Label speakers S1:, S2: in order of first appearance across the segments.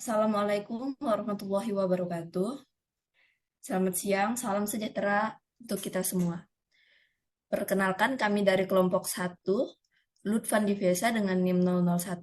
S1: Assalamualaikum warahmatullahi wabarakatuh. Selamat siang, salam sejahtera untuk kita semua. Perkenalkan kami dari kelompok 1, Lutfan Divesa dengan NIM 001,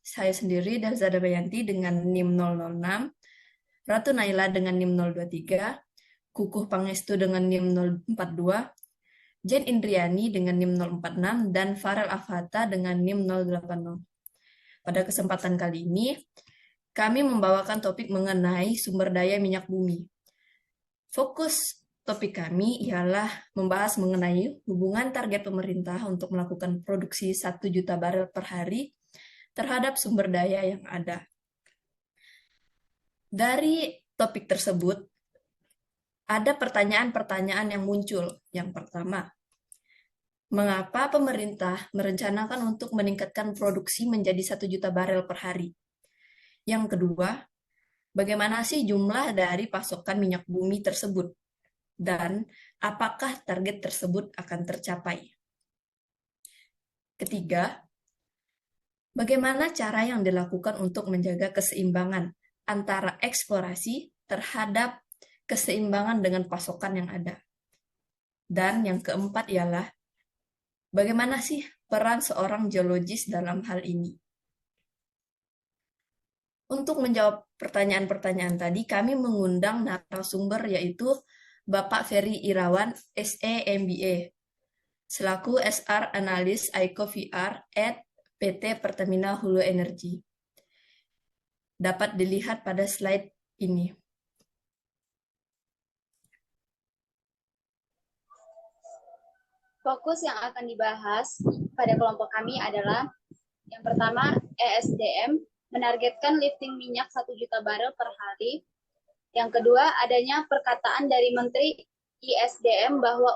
S1: saya sendiri Darzada Bayanti dengan NIM 006, Ratu Naila dengan NIM 023, Kukuh Pangestu dengan NIM 042, Jen Indriani dengan NIM 046, dan Farel Afata dengan NIM 080. Pada kesempatan kali ini, kami membawakan topik mengenai sumber daya minyak bumi. Fokus topik kami ialah membahas mengenai hubungan target pemerintah untuk melakukan produksi 1 juta barel per hari terhadap sumber daya yang ada. Dari topik tersebut, ada pertanyaan-pertanyaan yang muncul. Yang pertama, mengapa pemerintah merencanakan untuk meningkatkan produksi menjadi 1 juta barel per hari? Yang kedua, bagaimana sih jumlah dari pasokan minyak bumi tersebut? Dan apakah target tersebut akan tercapai? Ketiga, bagaimana cara yang dilakukan untuk menjaga keseimbangan antara eksplorasi terhadap keseimbangan dengan pasokan yang ada? Dan yang keempat ialah, bagaimana sih peran seorang geologis dalam hal ini? Untuk menjawab pertanyaan-pertanyaan tadi, kami mengundang narasumber yaitu Bapak Ferry Irawan, SE MBA, selaku SR Analis ICO VR at PT Pertamina Hulu Energi. Dapat dilihat pada slide ini.
S2: Fokus yang akan dibahas pada kelompok kami adalah yang pertama, ESDM menargetkan lifting minyak 1 juta barel per hari. Yang kedua, adanya perkataan dari Menteri ISDM bahwa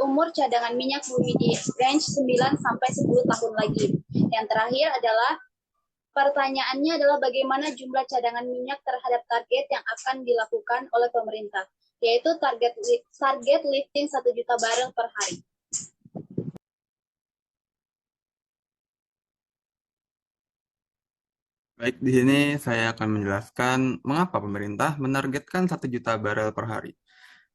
S2: umur cadangan minyak bumi di range 9 sampai 10 tahun lagi. Yang terakhir adalah pertanyaannya adalah bagaimana jumlah cadangan minyak terhadap target yang akan dilakukan oleh pemerintah, yaitu target lifting 1 juta barel per hari.
S3: Baik, di sini saya akan menjelaskan mengapa pemerintah menargetkan 1 juta barel per hari.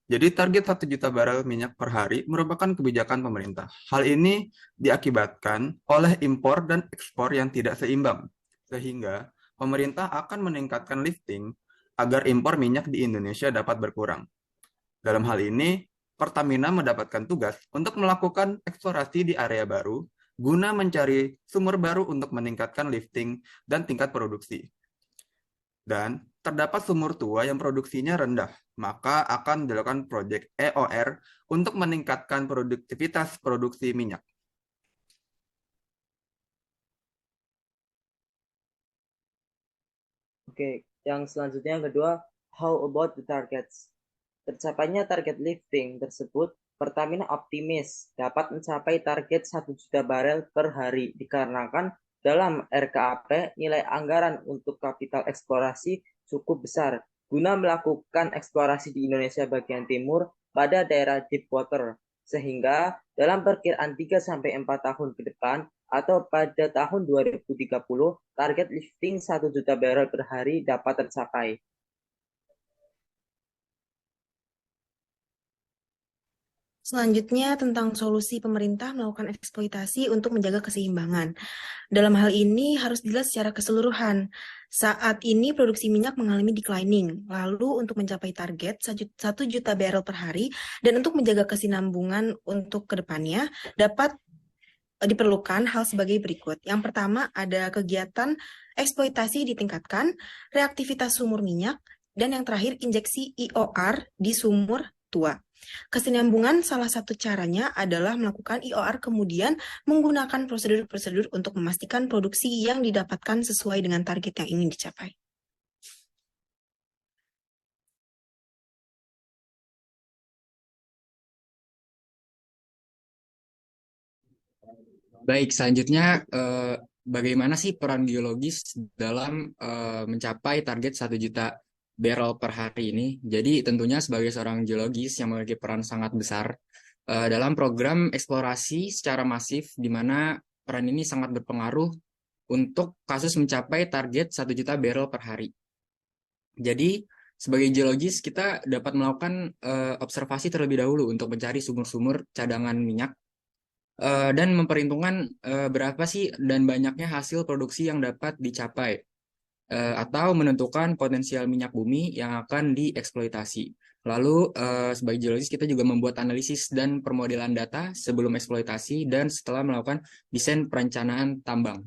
S3: Jadi target 1 juta barel minyak per hari merupakan kebijakan pemerintah. Hal ini diakibatkan oleh impor dan ekspor yang tidak seimbang, sehingga pemerintah akan meningkatkan lifting agar impor minyak di Indonesia dapat berkurang. Dalam hal ini, Pertamina mendapatkan tugas untuk melakukan eksplorasi di area baru guna mencari sumber baru untuk meningkatkan lifting dan tingkat produksi. Dan terdapat sumur tua yang produksinya rendah, maka akan dilakukan proyek EOR untuk meningkatkan produktivitas produksi minyak.
S4: Oke, yang selanjutnya yang kedua, how about the targets? Tercapainya target lifting tersebut, Pertamina optimis dapat mencapai target 1 juta barel per hari dikarenakan dalam RKAP nilai anggaran untuk kapital eksplorasi cukup besar guna melakukan eksplorasi di Indonesia bagian timur pada daerah deep water, sehingga dalam perkiraan 3-4 tahun ke depan atau pada tahun 2030 target lifting 1 juta barel per hari dapat tercapai.
S5: Selanjutnya tentang solusi pemerintah melakukan eksploitasi untuk menjaga keseimbangan. Dalam hal ini harus dilihat secara keseluruhan. Saat ini produksi minyak mengalami declining. Lalu untuk mencapai target 1 juta barel per hari dan untuk menjaga kesinambungan untuk kedepannya dapat diperlukan hal sebagai berikut. Yang pertama ada kegiatan eksploitasi ditingkatkan, reaktivitas sumur minyak, dan yang terakhir injeksi IOR di sumur tua. Kesinambungan salah satu caranya adalah melakukan IOR kemudian menggunakan prosedur-prosedur untuk memastikan produksi yang didapatkan sesuai dengan target yang ingin dicapai.
S6: Baik, selanjutnya bagaimana sih peran geologis dalam mencapai target 1 juta barrel per hari ini? Jadi tentunya sebagai seorang geologis yang memiliki peran sangat besar dalam program eksplorasi secara masif, di mana peran ini sangat berpengaruh untuk kasus mencapai target 1 juta barrel per hari. Jadi, sebagai geologis, kita dapat melakukan observasi terlebih dahulu untuk mencari sumur-sumur cadangan minyak dan memperhitungkan berapa sih dan banyaknya hasil produksi yang dapat dicapai atau menentukan potensial minyak bumi yang akan dieksploitasi. Lalu, sebagai geologis, kita juga membuat analisis dan permodelan data sebelum eksploitasi dan setelah melakukan desain perencanaan tambang.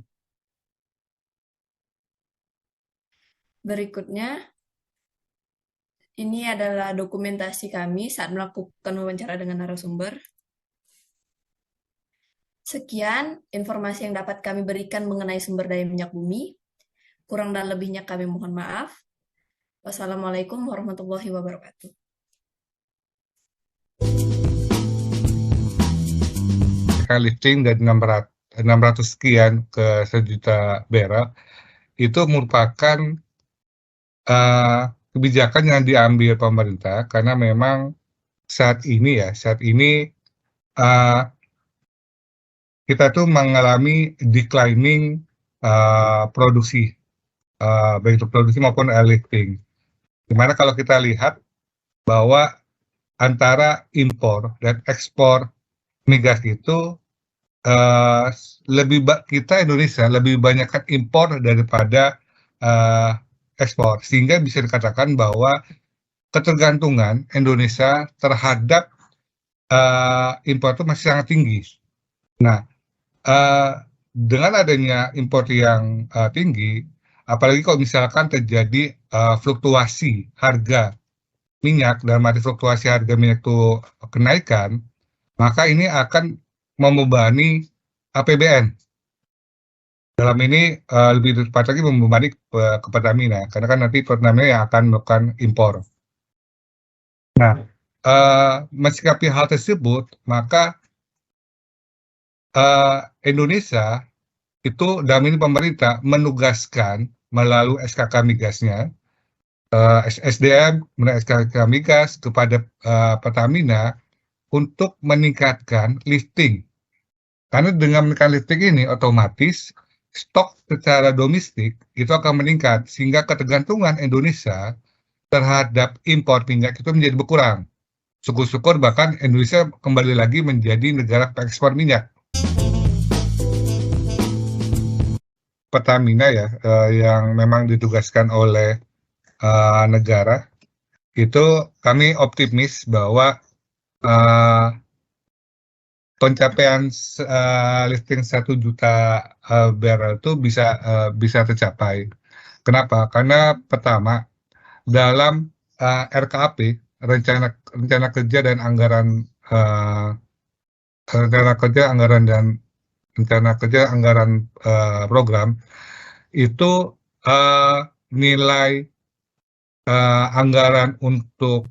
S1: Berikutnya, ini adalah dokumentasi kami saat melakukan wawancara dengan narasumber. Sekian informasi yang dapat kami berikan mengenai sumber daya minyak bumi. Kurang dan lebihnya kami mohon maaf. Wassalamualaikum warahmatullahi wabarakatuh.
S7: Lifting dari 600 sekian ke 1 juta barrel itu merupakan kebijakan yang diambil pemerintah karena memang saat ini kita tuh mengalami declining produksi, baik itu produksi maupun lifting. Dimana kalau kita lihat bahwa antara impor dan ekspor migas itu kita Indonesia lebih banyakkan impor daripada ekspor, sehingga bisa dikatakan bahwa ketergantungan Indonesia terhadap impor itu masih sangat tinggi. Nah, dengan adanya impor yang tinggi, apalagi kalau misalkan terjadi fluktuasi harga minyak, dalam arti fluktuasi harga minyak itu kenaikan, maka ini akan membebani APBN. Dalam ini lebih tepat lagi membebani ke Pertamina, karena kan nanti Pertamina yang akan melakukan impor. Nah, mensikapi hal tersebut, maka Indonesia itu dalam ini pemerintah menugaskan melalui SKK migasnya, SDM, SKK migas kepada Pertamina untuk meningkatkan lifting. Karena dengan meningkatkan lifting ini otomatis stok secara domestik itu akan meningkat, sehingga ketergantungan Indonesia terhadap impor minyak itu menjadi berkurang. Syukur-syukur bahkan Indonesia kembali lagi menjadi negara pengekspor minyak. Pertamina ya, yang memang ditugaskan oleh negara, itu kami optimis bahwa pencapaian lifting 1 juta barrel itu bisa tercapai. Kenapa? Karena pertama, dalam RKAP, rencana kerja dan anggaran program itu nilai anggaran untuk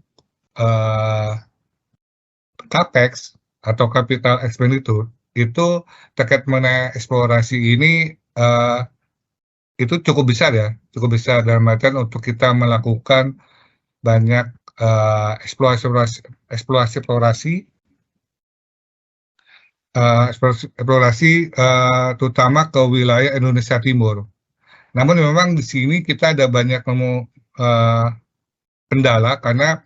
S7: CAPEX atau capital expenditure itu terkait mengenai eksplorasi ini itu cukup besar ya, dalam artian untuk kita melakukan banyak eksplorasi terutama ke wilayah Indonesia Timur. Namun memang di sini kita ada banyak kendala karena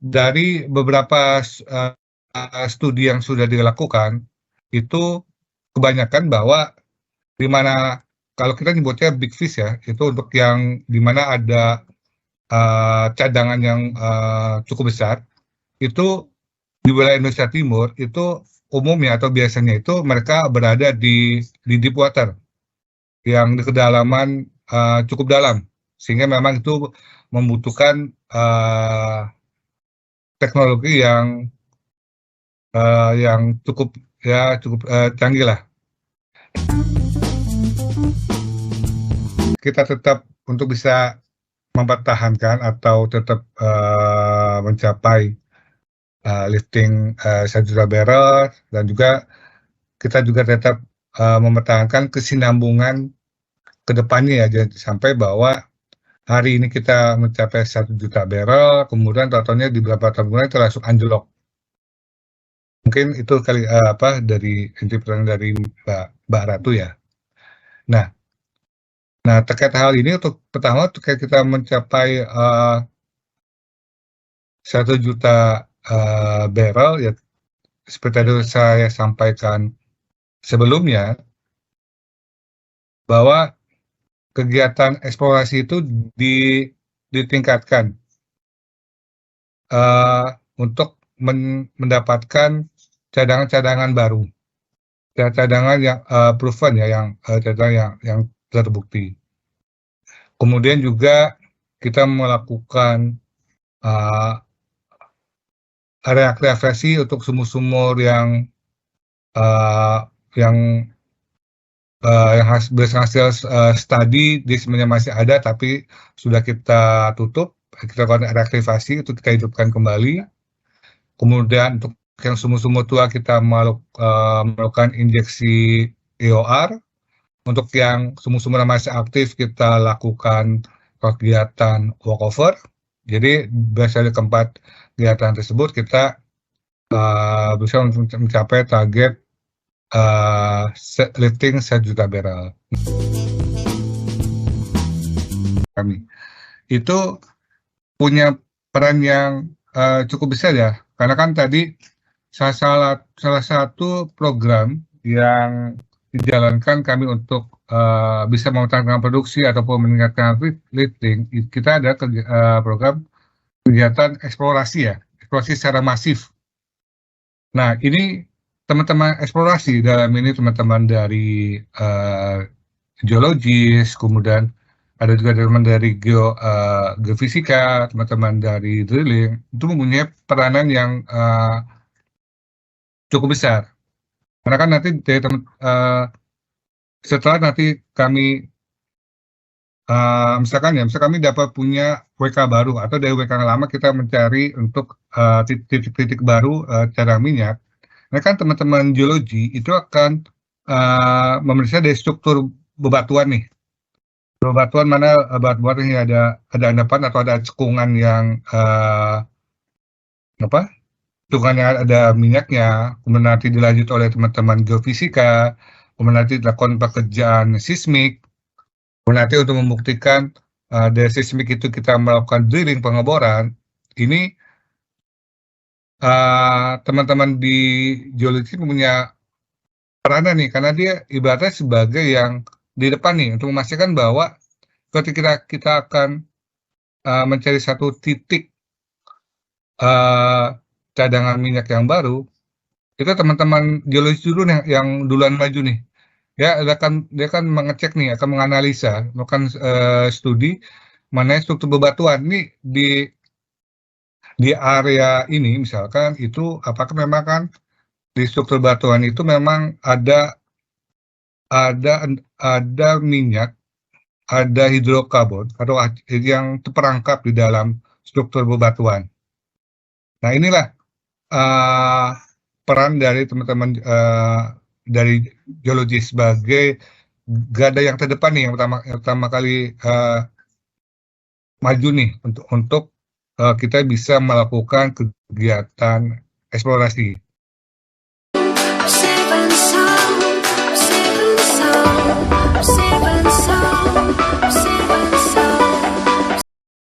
S7: dari beberapa studi yang sudah dilakukan itu kebanyakan bahwa di mana kalau kita nyebutnya big fish ya, itu untuk yang di mana ada cadangan yang cukup besar, itu di wilayah Indonesia Timur itu umumnya atau biasanya itu mereka berada di deep water yang di kedalaman cukup dalam, sehingga memang itu membutuhkan teknologi yang cukup canggih lah. Kita tetap untuk bisa mempertahankan atau tetap mencapai lifting 1 juta barrel, dan juga kita juga tetap mempertahankan kesinambungan ke depannya ya, jangan sampai bahwa hari ini kita mencapai 1 juta barrel, kemudian totalnya di beberapa tahun kemudian itu langsung anjlok. Mungkin itu kali dari inti pertanyaan dari Mbak Ratu ya. Nah, Nah, terkait hal ini untuk pertama terkait kita mencapai 1 juta barrel ya seperti tadi saya sampaikan sebelumnya bahwa kegiatan eksplorasi itu ditingkatkan untuk mendapatkan cadangan-cadangan baru, cadangan yang proven ya, cadangan yang terbukti. Kemudian juga kita melakukan reaktivasi untuk sumur-sumur yang berhasil studi di sebenarnya masih ada tapi sudah kita tutup, kita lakukan reaktivasi untuk kita hidupkan kembali. Kemudian untuk yang sumur-sumur tua kita melakukan injeksi EOR. Untuk yang sumur-sumur yang masih aktif kita lakukan kegiatan workover. Jadi berdasarkan keempat kegiatan tersebut kita bisa mencapai target lifting 1 juta barrel. Kami itu punya peran yang cukup besar ya, karena kan tadi salah satu program yang dijalankan kami untuk bisa mempertahankan produksi ataupun meningkatkan lifting, kita ada program kegiatan eksplorasi ya, eksplorasi secara masif. Nah, ini teman-teman eksplorasi dalam ini teman-teman dari geologis, kemudian ada juga teman-teman dari geofisika, teman-teman dari drilling, itu mempunyai peranan yang cukup besar. Karena kan nanti dari setelah nanti kami misalkan kami dapat punya WK baru atau dari WK yang lama kita mencari untuk titik-titik baru cadangan minyak. Nah kan teman-teman geologi itu akan memeriksa dari struktur bebatuan nih. Bebatuan mana bebatuan yang ada endapan atau ada cekungan yang cekungan yang ada minyaknya, kemudian nanti dilanjut oleh teman-teman geofisika, kemudian nanti dilakukan pekerjaan sismik, kemudian nanti untuk membuktikan dari sismik itu kita melakukan drilling pengeboran. Ini teman-teman di geologi punya peranan nih, karena dia ibaratnya sebagai yang di depan nih untuk memastikan bahwa ketika kita akan mencari satu titik cadangan minyak yang baru, itu teman-teman geologi dulu yang duluan maju nih. Ya, dia akan mengecek nih, akan menganalisa, melakukan studi mengenai struktur bebatuan ini di area ini misalkan itu apakah memang kan di struktur batuan itu memang ada minyak, ada hidrokarbon atau yang terperangkap di dalam struktur bebatuan. Nah inilah peran dari teman-teman dari geologi sebagai garda yang terdepan nih, yang pertama kali maju nih untuk kita bisa melakukan kegiatan eksplorasi.
S8: I'm saving the sound, I'm saving the sound, I'm saving